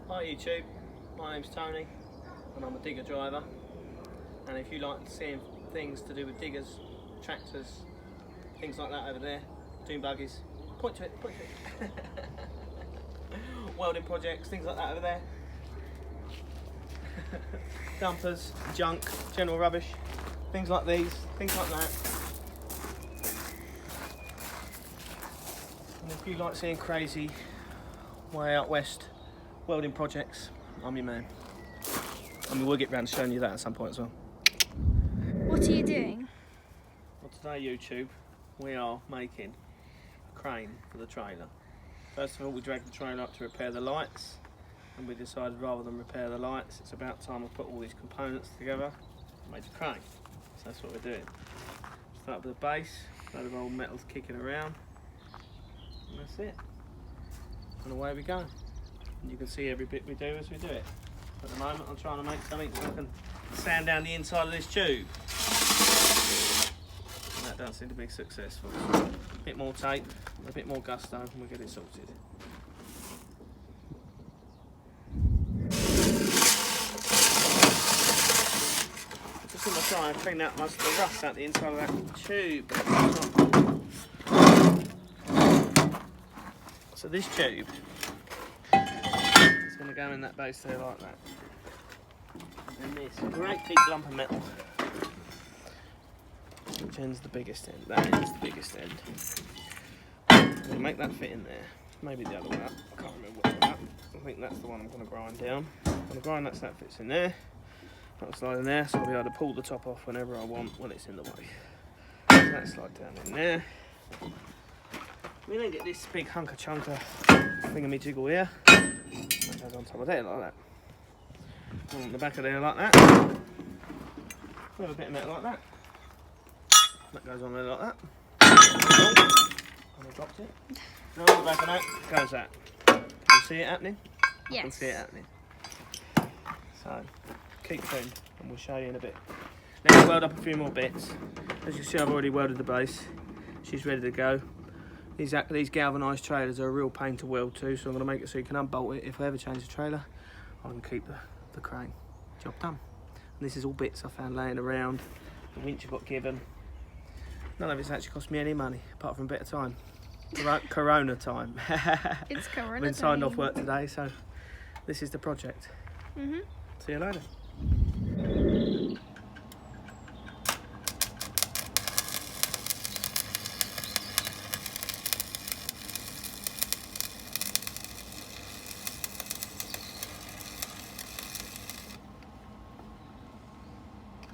Hi YouTube, my name's Tony and I'm a digger driver, and if you like seeing things to do with diggers, tractors, things like that over there, dune buggies, point to it. Welding projects, things like that over there. Dumpers, junk, general rubbish, things like these, things like that. And if you like seeing crazy way out west welding projects, I'm your man. And we'll get round to showing you that at some point as well. What are you doing? Well, today YouTube, we are making a crane for the trailer. First of all, we dragged the trailer up to repair the lights, and we decided rather than repair the lights, it's about time we put all these components together and made the crane. So that's what we're doing. Start with the base, a load of old metals kicking around, and that's it. And away we go. And you can see every bit we do as we do it. At the moment I'm trying to make something so I can sand down the inside of this tube. And that doesn't seem to be successful. A bit more tape, a bit more gusto, and we'll get it sorted. Just going to try and clean out most of the rust out the inside of that tube. So this tube is going to go in that base there like that. And this great big lump of metal, which end's the biggest end. That end's the biggest end. We'll make that fit in there. Maybe the other one up. I can't remember which one up. I think that's the one I'm going to grind down. I'm going to grind that so that fits in there. That'll slide in there, so I'll be able to pull the top off whenever I want when it's in the way. So that slide down in there. We then get this big hunker chunker thingamajiggle here. That goes on top of there like that. On the back of there like that. We have a bit of metal like that. That goes on there like that. Oh, I dropped it. And on the back of that goes that. Can you see it happening? Yes. I can see it happening. So, keep tuned and we'll show you in a bit. Now we'll weld up a few more bits. As you see, I've already welded the base. She's ready to go. These galvanised trailers are a real pain to weld to, so I'm going to make it so you can unbolt it. If I ever change the trailer, I can keep the crane. Job done. And this is all bits I found laying around. The winch I got given. None of it's actually cost me any money, apart from a bit of time. Corona time. It's Corona I've been signed time. off work today, so this is the project. See you later.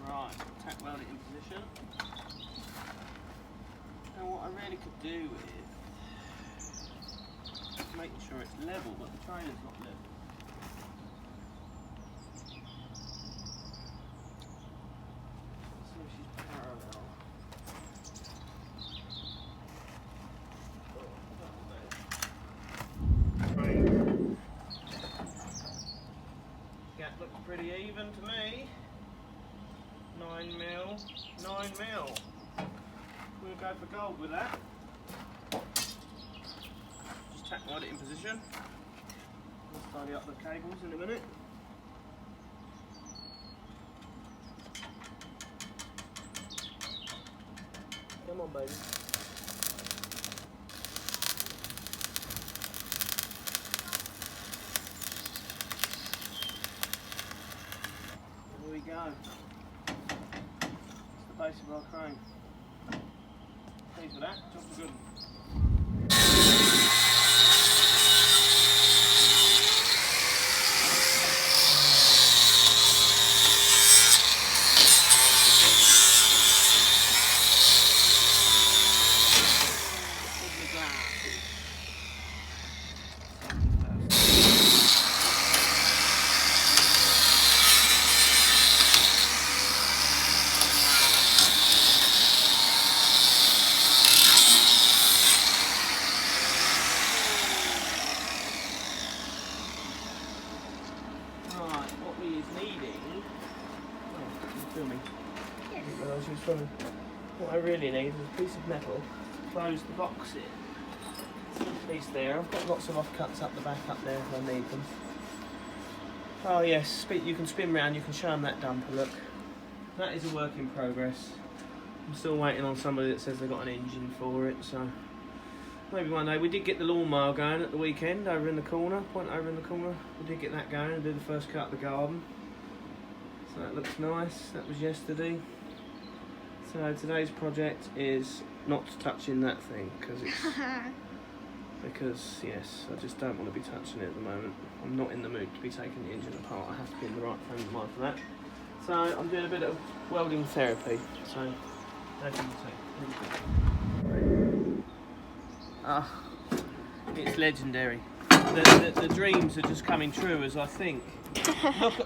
Right, tack weld it in position. And what I really could do is making sure it's level, but the trailer's not level. So she's parallel. Crane. Gap looks pretty even to me. 9mm, 9mm. We'll go for gold with that. Just tack weld it in position. We'll tidy up the cables in a minute. Come on, baby. There we go. The base of our crane. Pleased with that, job's a good one. What I really need is a piece of metal to close the box in. Piece there. I've got lots of offcuts up the back up there if I need them. Oh yes, you can spin round, you can show them that dumper, look. That is a work in progress. I'm still waiting on somebody that says they've got an engine for it, so maybe one day. We did get the lawnmower going at the weekend over in the corner, point over in the corner. We did get that going and do the first cut of the garden. So that looks nice. That was yesterday. So today's project is not touching that thing because yes, I just don't want to be touching it at the moment. I'm not in the mood to be taking the engine apart. I have to be in the right frame of mind for that. So I'm doing a bit of welding therapy. So as you can see, it's legendary. The dreams are just coming true as I think.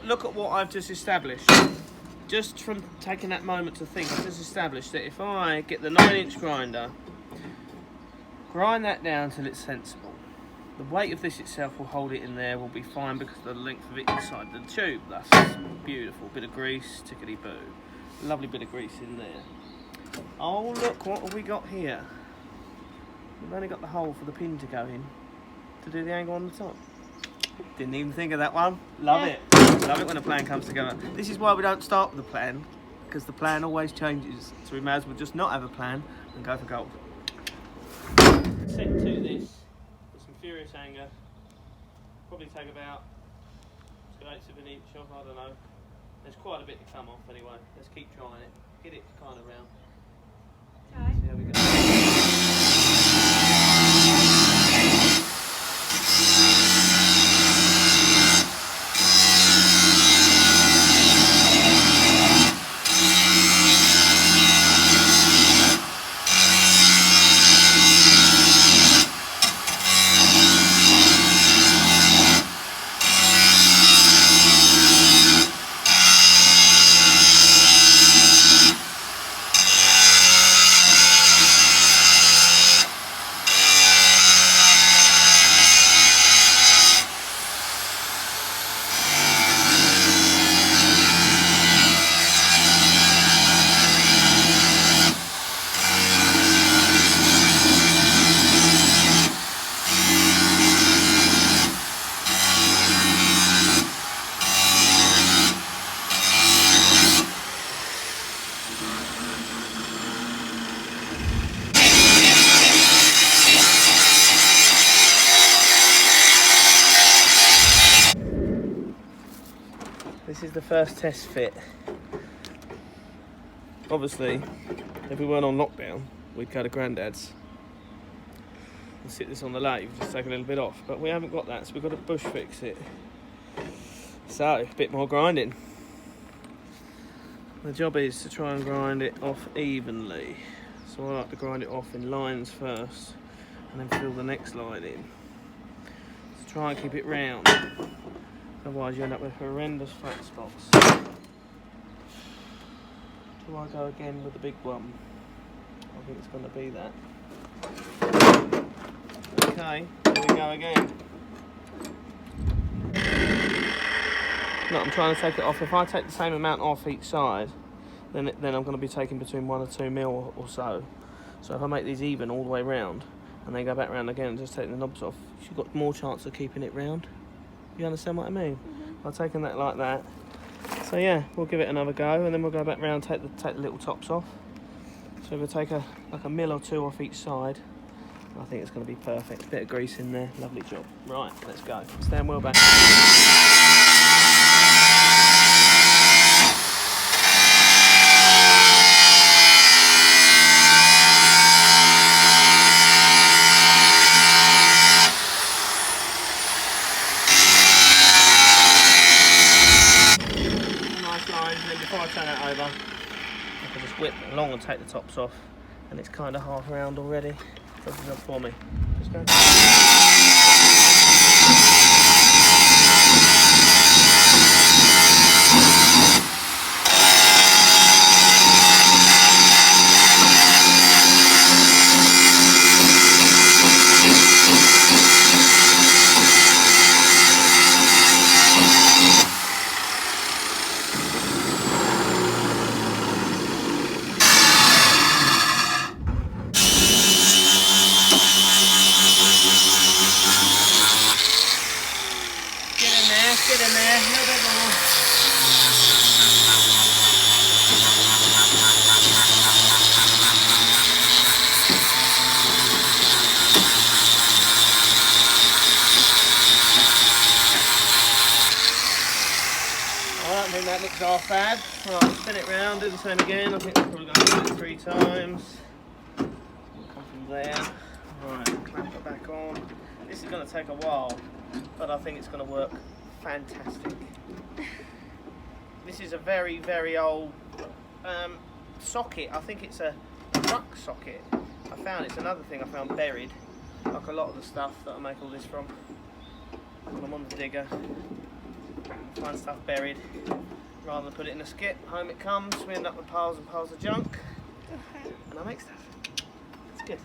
Look at what I've just established. Just from taking that moment to think, I've just established that if I get the 9-inch grinder, grind that down till it's sensible, the weight of this itself will hold it in there, will be fine because of the length of it inside the tube. That's beautiful. Bit of grease, tickety boo. Lovely bit of grease in there. Oh look, what have we got here? We've only got the hole for the pin to go in to do the angle on the top. Didn't even think of that one. Love it. Love it when a plan comes together. This is why we don't start with a plan, because the plan always changes. So we may as well just not have a plan and go for gold. Set to this with some furious anger. Probably take about 2/8 of an inch off, I don't know. There's quite a bit to come off anyway. Let's keep trying it. Get it kind of round. See how we go. This is the first test fit. Obviously, if we weren't on lockdown, we'd go to Grandad's and sit this on the lathe, just take a little bit off. But we haven't got that, so we've got to bush fix it. So, a bit more grinding. The job is to try and grind it off evenly. So I like to grind it off in lines first, and then fill the next line in. So try and keep it round. Otherwise you end up with horrendous flat spots. Do I go again with the big one? I think it's going to be that. Okay, here we go again. No, I'm trying to take it off. If I take the same amount off each side, then I'm going to be taking between 1 or 2 mil or so. So if I make these even all the way round, and then go back round again and just take the knobs off, you've got more chance of keeping it round. You understand what I mean? Mm-hmm. I've taken that like that. So yeah, we'll give it another go, and then we'll go back round, take the little tops off. So we'll take like a mil or 2 off each side. I think it's going to be perfect. Bit of grease in there, lovely job. Right, let's go. Stand well back. Before I turn it over, I can just whip along and take the tops off, and it's kind of half round already. Does the job for me. Just go. That's good in there, a little bit more. Alright, I think that looks half bad. Right, spin it round, do the same again. I think we're probably going to do it 3 times. Come from there. Right, clamp it back on. This is going to take a while, but I think it's going to work fantastic. This is a very, very old socket. I think it's a truck socket. I found it's another thing I found buried, like a lot of the stuff that I make all this from. When I'm on the digger, I find stuff buried. Rather than put it in a skip, home it comes. We end up with piles and piles of junk, and I make stuff. It's good.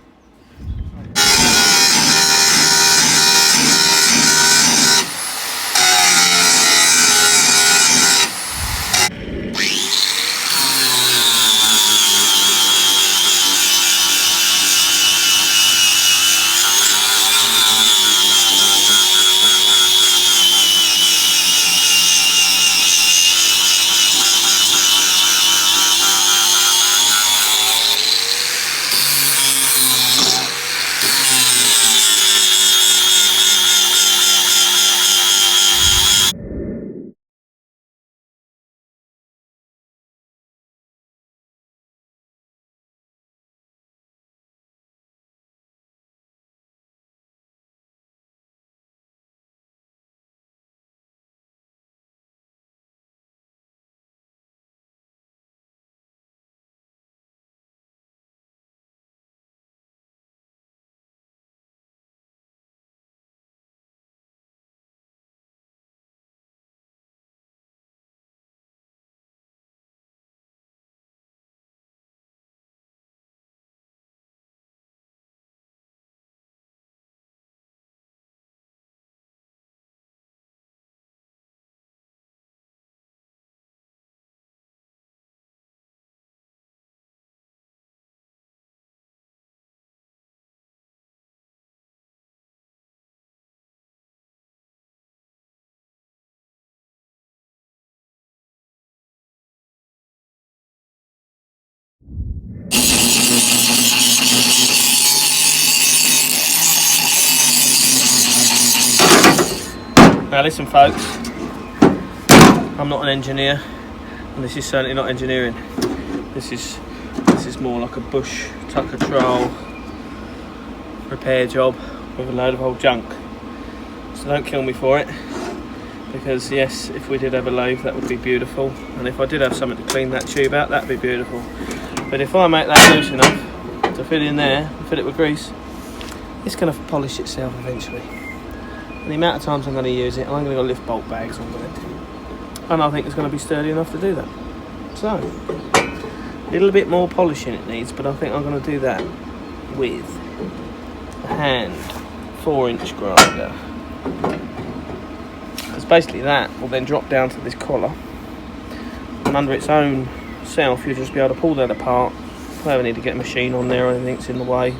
Now listen folks, I'm not an engineer, and this is certainly not engineering. This is more like a bush tucker trowel repair job with a load of old junk. So don't kill me for it, because yes, if we did have a lathe that would be beautiful, and if I did have something to clean that tube out, that'd be beautiful. But if I make that loose enough to fit in there and fill it with grease, it's going to polish itself eventually. And the amount of times I'm going to use it, I'm going to go lift bolt bags on it, and I think it's going to be sturdy enough to do that. So, a little bit more polishing it needs, but I think I'm going to do that with a hand 4-inch grinder. Because basically that will then drop down to this collar, and under its own self you'll just be able to pull that apart. I don't need to get a machine on there or anything that's in the way.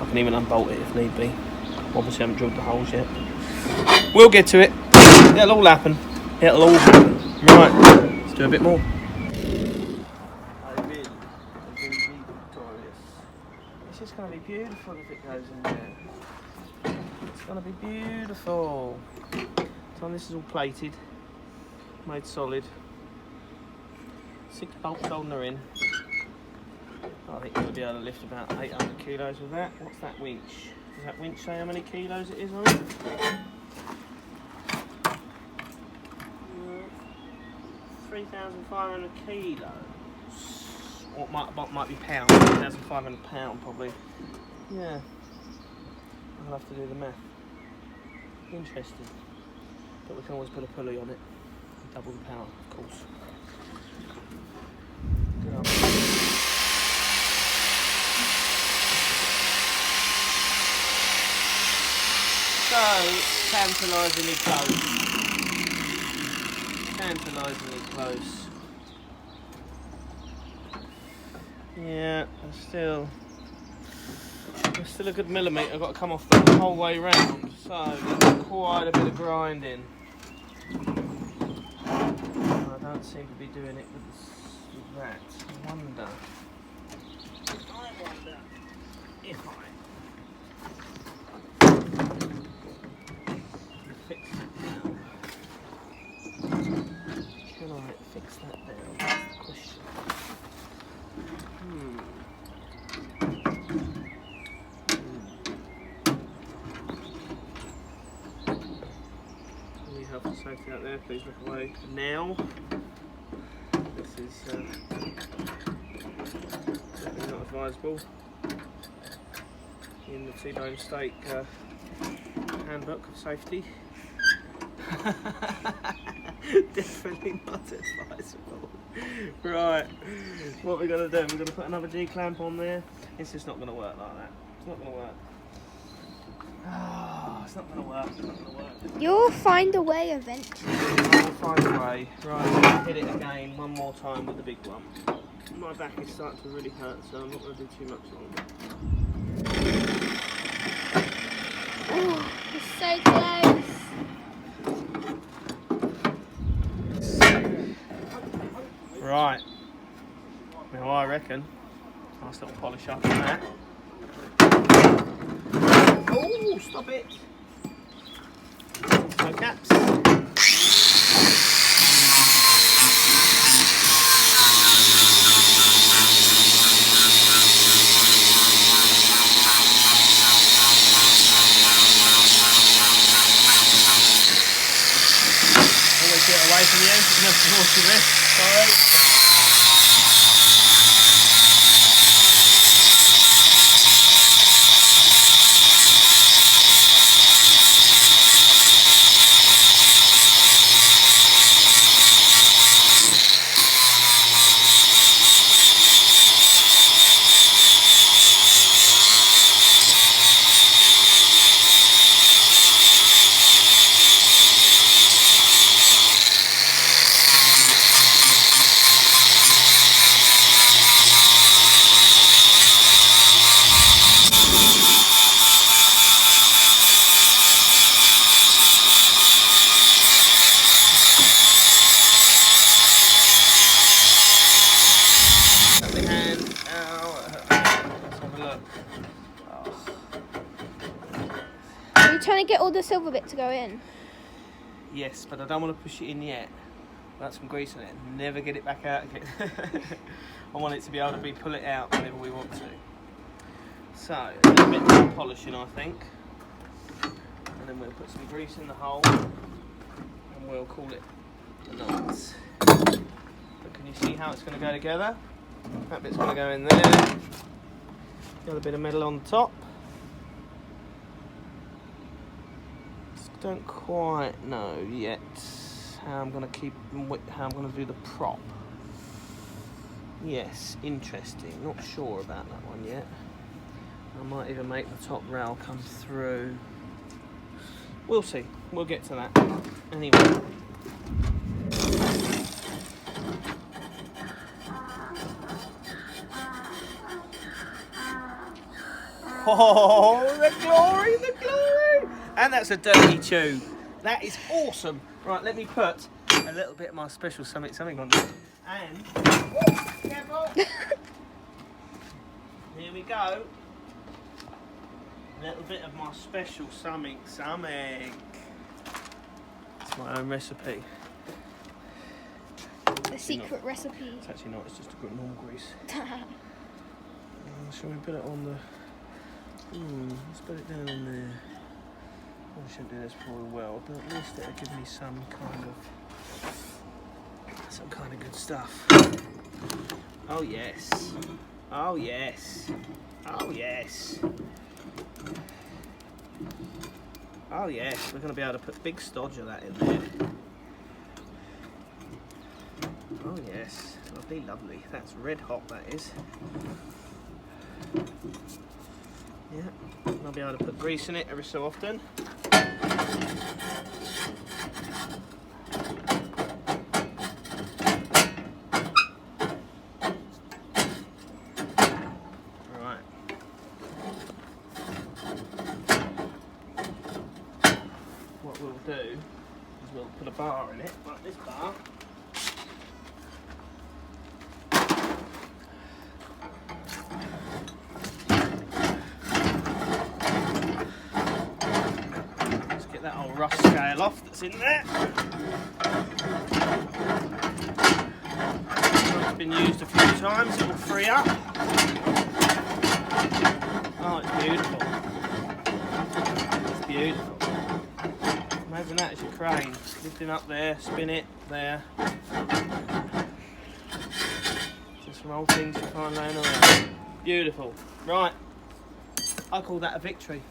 I can even unbolt it if need be. Obviously I haven't drilled the holes yet. We'll get to it. It'll all happen. It'll all happen. Right, let's do a bit more. I will be victorious. It's just going to be beautiful if it goes in there. It's going to be beautiful. So this is all plated, made solid. 6 bolts holding her in. I think you'll be able to lift about 800 kilos with that. What's that winch? Does that winch say how many kilos it is on it? 3,500 kilos. Or it might be pounds. 3,500 pounds probably. Yeah. I'll have to do the math. Interesting. But we can always put a pulley on it. Double the power, of course. So, tantalisingly close. Tantalisingly close. Yeah, there's still a good millimetre. I've got to come off the whole way round. So, there's quite a bit of grinding. seem to be doing it with that. I wonder if I fix that down. Can I fix that down? That's the question. Any health and safety out there, please look away. Now, this is definitely not advisable in the T-bone steak handbook of safety. Definitely not advisable. Right, what we're going to do, we're going to put another G-clamp on there. It's just not going to work like that. It's not going to work. Oh, it's not going to work. It's not going to work. You'll find a way eventually. I'll find a way. Right, hit it again one more time with the big one. My back is starting to really hurt, so I'm not going to do too much longer. Oh, it's so close. Right. Now I reckon nice little polish up on that. Oh, stop it! No caps. Always get away from you. You have to wash your wrist. Sorry. Are you trying to get all the silver bit to go in? Yes, but I don't want to push it in yet. That's some grease in it. Never get it back out again. I want it to be able to pull it out whenever we want to. So, a little bit more polishing, I think. And then we'll put some grease in the hole. And we'll call it a night. But can you see how it's going to go together? That bit's going to go in there. Got a bit of metal on the top. Don't quite know yet how I'm going to do the prop. Yes, interesting. Not sure about that one yet. I might even make the top rail come through. We'll see. We'll get to that. Anyway. Oh, the glory, the glory! And that's a dirty tube. That is awesome. Right, let me put a little bit of my special something on there. And, oh, careful! Here we go. A little bit of my special something. It's my own recipe. The secret recipe. It's actually not, it's just a good normal grease. Shall we put it on the... let's put it down in there. I shouldn't do this probably well, but at least it'll give me some kind of good stuff. Oh yes. Oh yes. Oh yes. Oh yes, we're going to be able to put big stodge of that in there. Oh yes, lovely, lovely. That's red hot, that is. Yeah, I'll be able to put grease in it every so often. Right. What we'll do is we'll put a bar in it, like this bar. little rust scale off that's in there. It's been used a few times, it will free up. Oh, it's beautiful. It's beautiful. Imagine that as your crane. Lifting up there, spin it there. Just some old things you find laying around. Beautiful. Right. I call that a victory.